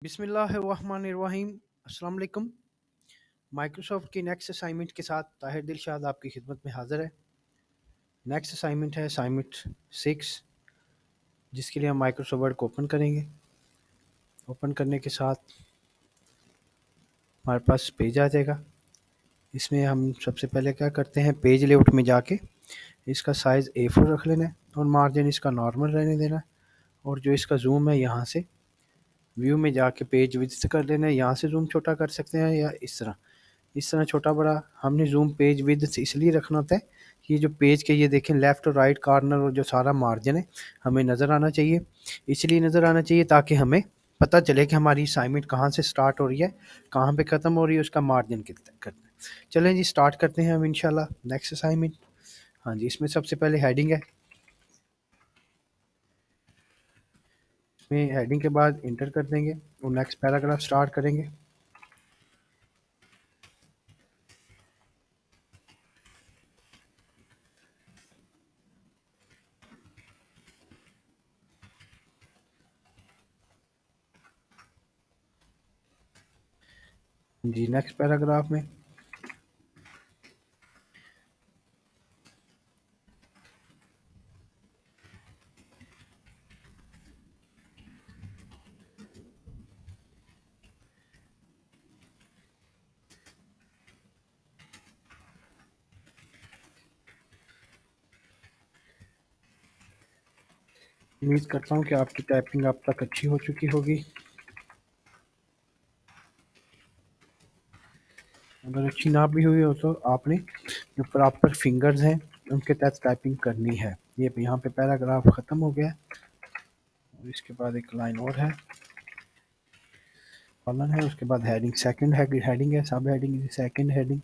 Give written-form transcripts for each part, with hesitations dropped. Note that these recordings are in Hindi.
बिस्मिल्लाहिर्रहमानिर्रहीम। अस्सलाम वालेकुम। माइक्रोसॉफ्ट की नेक्स्ट असाइनमेंट के साथ ताहिर दिलशाद आपकी खिदमत में हाज़िर है। नेक्स्ट असाइनमेंट है असाइनमेंट 6, जिसके लिए हम माइक्रोसॉफ्ट वर्ड को ओपन करेंगे। ओपन करने के साथ हमारे पास पेज आ जाएगा। इसमें हम सबसे पहले क्या करते हैं, पेज लेआउट में जाके इसका साइज़ A4 रख लेना है और मार्जिन इसका नॉर्मल रहने देना है। और जो इसका जूम है, यहाँ से व्यू में जाके पेज विड्थ कर लेना है। यहाँ से जूम छोटा कर सकते हैं या इस तरह छोटा बड़ा। हमने जूम पेज विड्थ इसलिए रखना होता है कि ये जो पेज के, ये देखें, लेफ़्ट और राइट कॉर्नर और जो सारा मार्जिन है हमें नज़र आना चाहिए। इसलिए नज़र आना चाहिए ताकि हमें पता चले कि हमारी असाइनमेंट कहाँ से स्टार्ट हो रही है, कहाँ पे ख़त्म हो रही है, उसका मार्जिन कितना करना है। चलें जी, स्टार्ट करते हैं हम इंशाल्लाह नेक्स्ट असाइनमेंट। हाँ जी, इसमें सबसे पहले हेडिंग है। इसमें हेडिंग के बाद इंटर कर देंगे और नेक्स्ट पैराग्राफ स्टार्ट करेंगे। जी, नेक्स्ट पैराग्राफ में उम्मीद करता हूँ कि आपकी टाइपिंग अब तक अच्छी हो चुकी होगी। अगर अच्छी ना भी हुई हो तो आपने जो प्रॉपर फिंगर्स हैं उनके तहत टाइपिंग करनी है। ये यहाँ पे पैराग्राफ ख़त्म हो गया और इसके बाद एक लाइन और है, कॉलन है, उसके बाद हेडिंग, सेकंड हेडिंग है, सब हेडिंग, सेकंड हेडिंग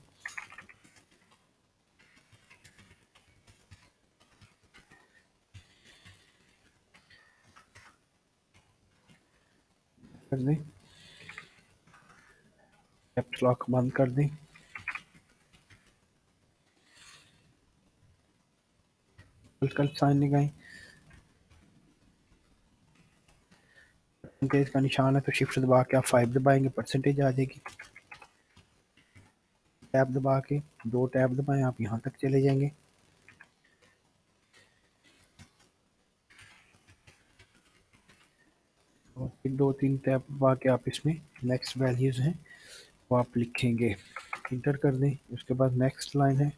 कर दें, कैप्स लॉक बंद कर दें। कल साइन लगाएं। परसेंटेज का निशान है तो शिफ्ट दबा के आप 5 दबाएंगे, परसेंटेज आ जाएगी। टैब दबा के 2 टैब दबाएं, आप यहाँ तक चले जाएंगे। और फिर 2-3 टैब दबा के आप इसमें नेक्स्ट वैल्यूज़ हैं वो आप लिखेंगे, इंटर कर दें। उसके बाद नेक्स्ट लाइन है,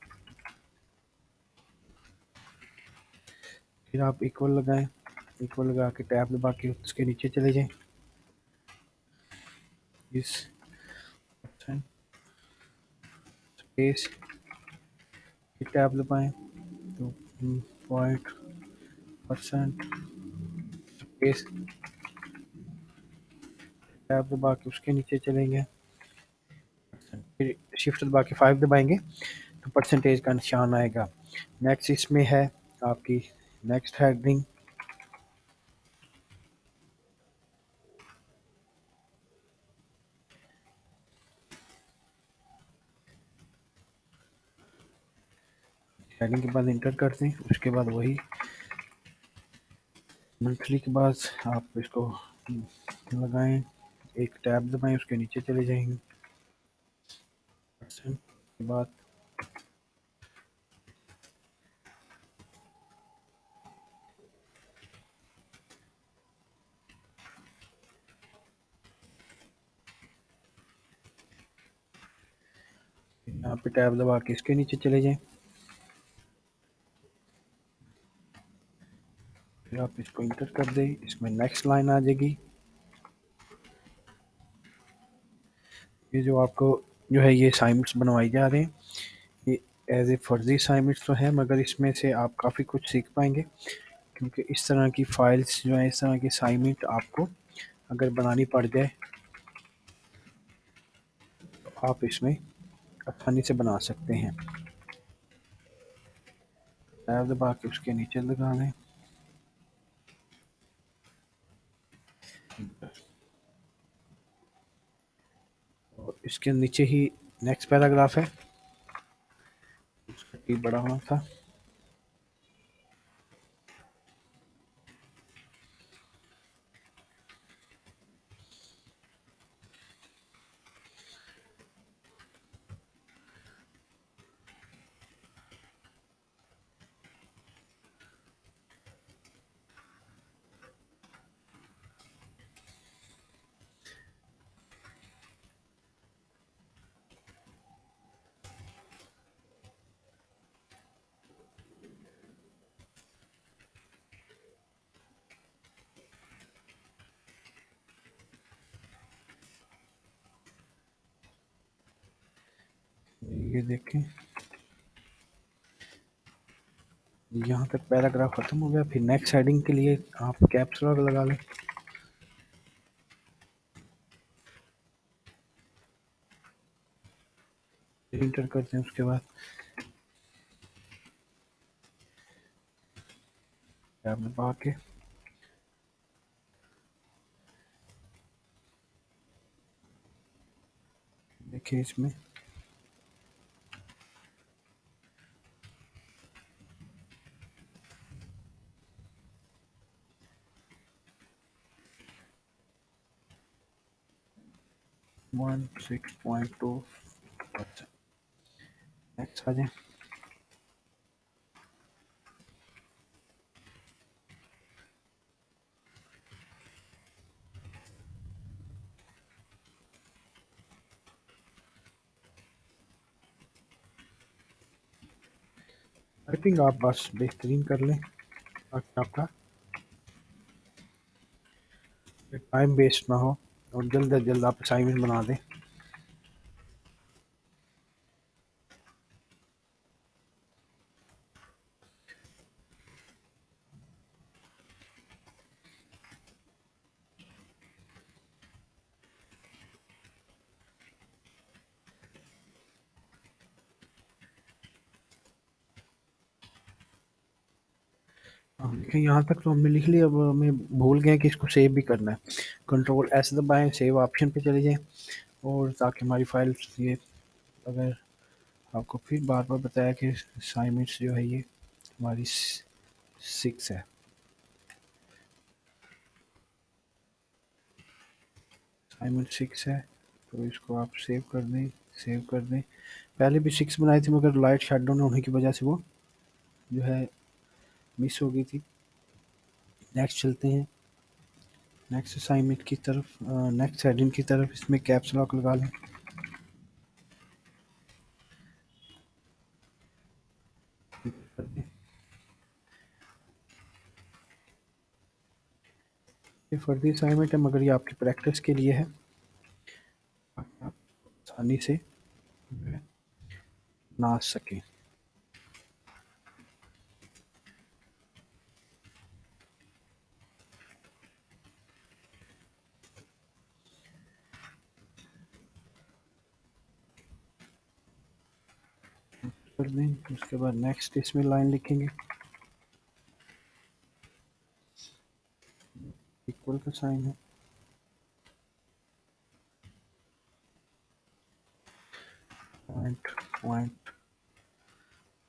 फिर आप इक्वल लगाएं, इक्वल लगा के टैब दबा के उसके नीचे चले जाएं। इस स्पेस टैब दबाएं तो पॉइंट परसेंट स्पेस टैब दबा के उसके नीचे चलेंगे। फिर शिफ्ट दबा के 5 दबाएंगे तो परसेंटेज का निशान आएगा। नेक्स्ट इसमें है आपकी नेक्स्ट हेडिंग। हेडिंग के बाद इंटर करते हैं, उसके बाद वही मंथली के बाद आप इसको लगाएं, एक टैब दबाएं, उसके नीचे चले जाएंगे। परसेंट के बाद यहाँ पे टैब दबा के इसके नीचे चले जाएं। फिर आप इसको इंटर कर दें, इसमें नेक्स्ट लाइन आ जाएगी। ये जो आपको जो है ये असाइनमेंट्स बनवाई जा रहे हैं, ये एज ए फर्जी असाइनमेंट्स तो है, मगर इसमें से आप काफ़ी कुछ सीख पाएंगे, क्योंकि इस तरह की फाइल्स जो है, इस तरह की असाइनमेंट आपको अगर बनानी पड़ जाए तो आप इसमें आसानी से बना सकते हैं। टैब दबा के उसके नीचे लगा लें। और इसके नीचे ही नेक्स्ट पैराग्राफ है, उसका की बड़ा होना था। ये देखें, यहाँ तक पैराग्राफ खत्म हो गया। फिर नेक्स्ट हेडिंग के लिए आप कैप्स लॉक लगा लें। इंटर करते हैं, उसके बाद टैब दबा के देखिए इसमें 16.2 नेक्स्ट आ जाए। टाइपिंग आप बस बेहतरीन कर लें ताकि आपका टाइम वेस्ट ना हो और जल्द से जल्द आप असाइनमेंट बना दें। देखिए यहाँ तक तो हमने लिख लिया। अब हमें भूल गए कि इसको सेव भी करना है। कंट्रोल एस दबाएं, सेव ऑप्शन पे चले जाएं और ताकि हमारी फाइल ये, अगर आपको फिर बार बार बताया कि असाइनमेंट्स जो है ये हमारी 6 है। असाइनमेंट 6 है तो इसको आप सेव कर दें, सेव कर दें। पहले भी 6 बनाई थी मगर लाइट शटडाउन होने की वजह से वो जो है मिस हो गई थी। नेक्स्ट चलते हैं, नेक्स्ट असाइनमेंट की तरफ, नेक्स्ट हेडिंग की तरफ। इसमें कैप्स लॉक लगा लें। ये फर्जी असाइनमेंट है मगर ये आपकी प्रैक्टिस के लिए है, आप आसानी से ना सकें। कर दें, उसके बाद नेक्स्ट इसमें लाइन लिखेंगे, इक्वल का साइन है, पॉइंट पॉइंट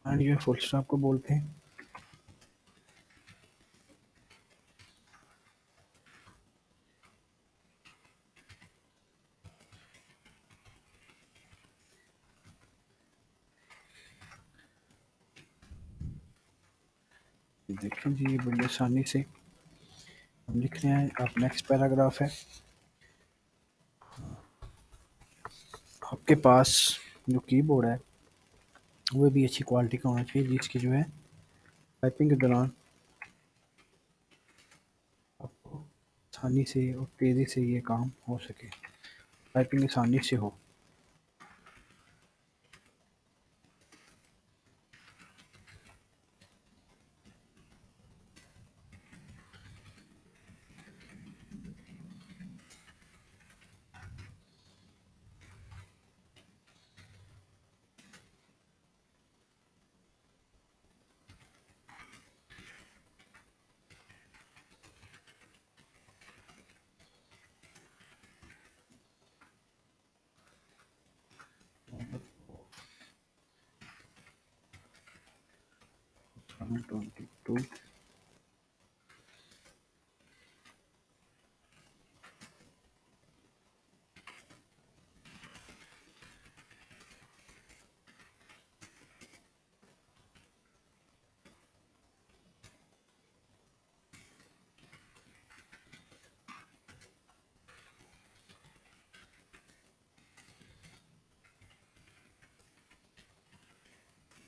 एंड ये फुल स्टॉप को बोलते हैं। देखें जी, ये बड़ी आसानी से हम लिख रहे हैं। अब नेक्स्ट पैराग्राफ है। आपके पास जो कीबोर्ड है वो भी अच्छी क्वालिटी का होना चाहिए जिसकी जो है टाइपिंग के दौरान आपको आसानी से और तेज़ी से ये काम हो सके, टाइपिंग आसानी से हो। Assignment 22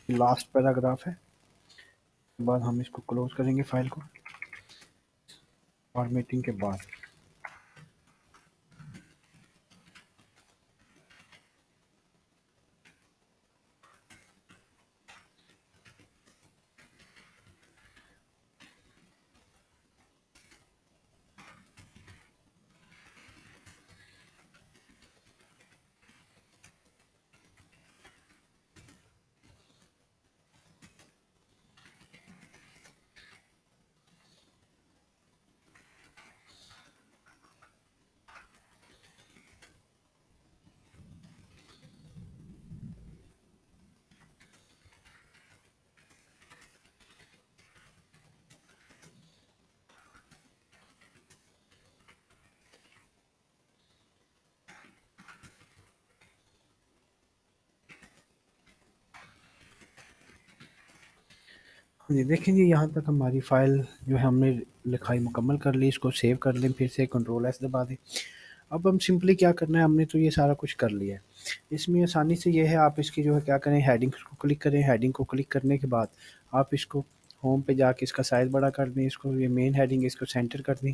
लास्ट पैराग्राफ है। उसके बाद हम इसको क्लोज करेंगे फाइल को फॉर्मेटिंग के बाद। जी, देखें जी, यहाँ तक हमारी फ़ाइल जो है हमने लिखाई मुकम्मल कर ली। इसको सेव कर लें, फिर से कंट्रोल एस दबा दें। अब हम सिंपली क्या करना है, हमने तो ये सारा कुछ कर लिया है। इसमें आसानी से ये है, आप इसकी जो है क्या करें, हेडिंग्स को क्लिक करें। हेडिंग को क्लिक करने के बाद आप इसको होम पे जाके इसका साइज़ बड़ा कर दें। इसको, ये मेन हेडिंग है, इसको सेंटर कर दें।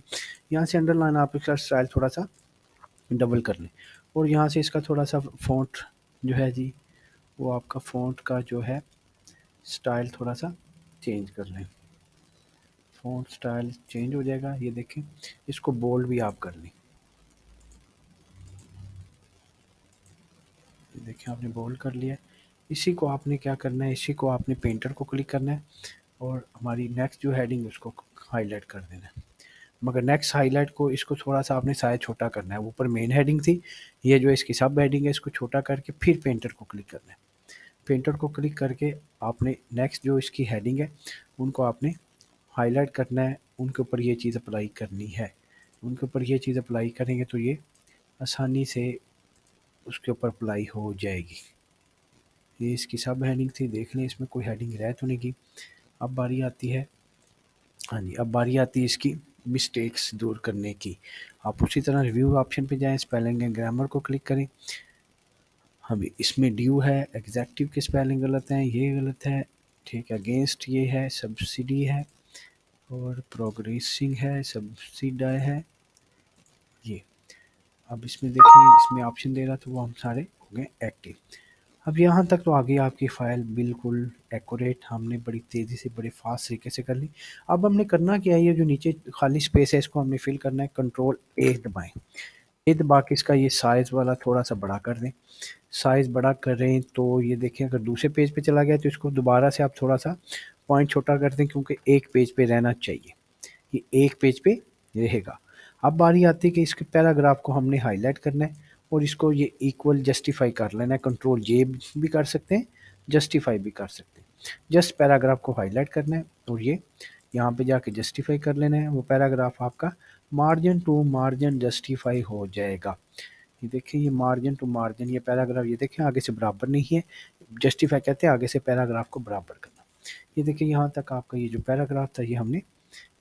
यहाँ से अंडरलाइन आप इसका स्टाइल थोड़ा सा डबल कर लें, और यहाँ से इसका थोड़ा सा फ़ॉन्ट जो है जी, वो आपका फ़ॉन्ट का जो है स्टाइल थोड़ा सा चेंज कर लें। फ़ॉन्ट स्टाइल चेंज हो जाएगा, ये देखें। इसको बोल्ड भी आप कर लें। देखिए, आपने बोल्ड कर लिया है। इसी को आपने क्या करना है, इसी को आपने पेंटर को क्लिक करना है और हमारी नेक्स्ट जो हेडिंग है उसको हाईलाइट कर देना है। मगर नेक्स्ट हाईलाइट को, इसको थोड़ा सा आपने साइज छोटा करना है। ऊपर मेन हेडिंग थी, ये जो इसकी सब हेडिंग है, इसको छोटा करके फिर पेंटर को क्लिक करना है। पेंटर को क्लिक करके आपने नेक्स्ट जो इसकी हेडिंग है उनको आपने हाईलाइट करना है। उनके ऊपर ये चीज़ अप्लाई करनी है। उनके ऊपर ये चीज़ अप्लाई करेंगे तो ये आसानी से उसके ऊपर अप्लाई हो जाएगी। ये इसकी सब हेडिंग थी, देख लें इसमें कोई हेडिंग रह तो नहीं गई। अब बारी आती है, हाँ जी, अब बारी आती है इसकी मिस्टेक्स दूर करने की। आप उसी तरह रिव्यू ऑप्शन पे जाएँ, स्पेलिंग एंड ग्रामर को क्लिक करें। अभी इसमें ड्यू है, एग्ज़ेक्टिव की स्पेलिंग गलत है, ये गलत है, ठीक है। अगेंस्ट ये है, सब्सिडी है, और प्रोग्रेसिंग है, सब्सिडाई है ये। अब इसमें देखिए, इसमें ऑप्शन दे रहा था, वो हम सारे हो गए एक्टिव। अब यहाँ तक तो आ गई आपकी फ़ाइल बिल्कुल एक्यूरेट, हमने बड़ी तेज़ी से, बड़े फ़ास्ट तरीके से कर ली। अब हमने करना क्या है, ये जो नीचे खाली स्पेस है इसको हमने फ़िल करना है। कंट्रोल ए दबाएँ। ए दबा के इसका ये साइज़ वाला थोड़ा-सा बड़ा कर दें। साइज़ बड़ा करें तो ये देखिए, अगर दूसरे पेज पे चला गया तो इसको दोबारा से आप थोड़ा-सा पॉइंट छोटा कर दें, क्योंकि एक पेज पे रहना चाहिए। ये एक पेज पे रहेगा। अब बारी आती है कि इसके पैराग्राफ को हमने हाईलाइट करना है और इसको ये इक्वल जस्टिफाई कर लेना है। कंट्रोल जे भी कर सकते हैं, जस्टिफाई भी कर सकते हैं। जस्ट पैराग्राफ को हाईलाइट करना है और ये यहाँ पे जाके जस्टिफाई कर लेना है। वो पैराग्राफ आपका मार्जिन टू मार्जिन जस्टिफाई हो जाएगा। ये देखिए, ये मार्जिन टू मार्जिन, ये पैराग्राफ, ये देखिए आगे से बराबर नहीं है। जस्टिफाई कहते हैं आगे से पैराग्राफ को बराबर करना। ये देखिए, यहाँ तक आपका ये जो पैराग्राफ था ये हमने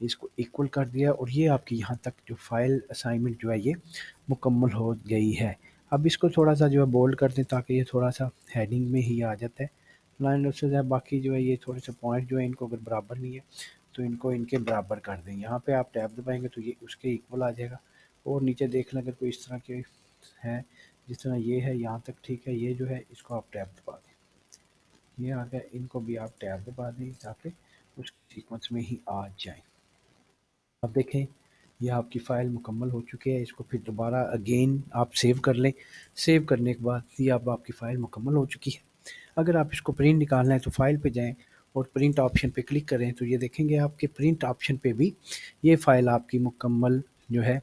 इसको इक्वल कर दिया, और ये आपकी यहाँ तक जो फाइल असाइनमेंट जो है ये मुकम्मल हो गई है। अब इसको थोड़ा सा जो है बोल्ड कर दें, ताकि ये थोड़ा सा हेडिंग में ही आ जाता है। लाइन उससे जो है, बाकी जो है ये थोड़े से पॉइंट जो है इनको अगर बराबर नहीं है तो इनको इनके बराबर कर दें। यहाँ पे आप टैब दबाएंगे तो ये उसके इक्वल आ जाएगा। और नीचे देख लें, अगर कोई इस तरह के हैं, जिस तरह ये है यहाँ तक, ठीक है। ये जो है इसको आप टैब दबा दें, ये आ गया। इनको भी आप टैब दबा दें ताकि उस सीक्वेंस में ही आ जाए। अब देखें, ये आपकी फ़ाइल मुकम्मल हो चुकी है। इसको फिर दोबारा अगेन आप सेव कर लें। सेव करने के बाद ये अब आपकी फ़ाइल मुकम्मल हो चुकी है। अगर आप इसको प्रिंट निकालना है तो फ़ाइल पे जाएँ और प्रिंट ऑप्शन पे क्लिक करें, तो ये देखेंगे आपके प्रिंट ऑप्शन पे भी ये फ़ाइल आपकी मुकम्मल जो है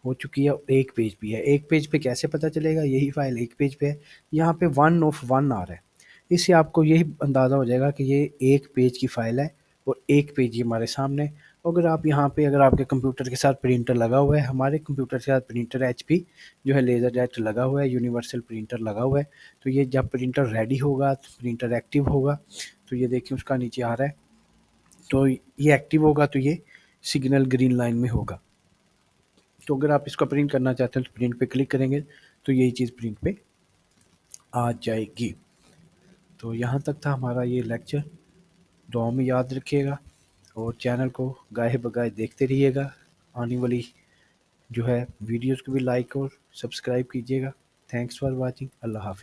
हो चुकी है। एक पेज भी है। एक पेज पे कैसे पता चलेगा, यही फ़ाइल एक पेज पे है। यहाँ पे 1 ऑफ 1 आ रहा है। इससे आपको यही अंदाज़ा हो जाएगा कि ये एक पेज की फ़ाइल है और एक पेज ही हमारे सामने है। अगर आप यहाँ पे, अगर आपके कंप्यूटर के साथ प्रिंटर लगा हुआ है, हमारे कंप्यूटर के साथ प्रिंटर एचपी जो है लेज़रजेट लगा हुआ है, यूनिवर्सल प्रिंटर लगा हुआ है। तो ये जब प्रिंटर रेडी होगा, तो प्रिंटर एक्टिव होगा, तो ये देखिए उसका नीचे आ रहा है। तो ये एक्टिव होगा तो ये सिग्नल ग्रीन लाइन में होगा। तो अगर आप इसको प्रिंट करना चाहते हैं तो प्रिंट पे क्लिक करेंगे तो यही चीज़ प्रिंट पे आ जाएगी। तो यहाँ तक था हमारा ये लेक्चर। दुआ में याद रखिएगा और चैनल को गाहे बगाए देखते रहिएगा। आने वाली जो है वीडियोस को भी लाइक और सब्सक्राइब कीजिएगा। Thanks for watching. अल्लाह हाफ़िज़।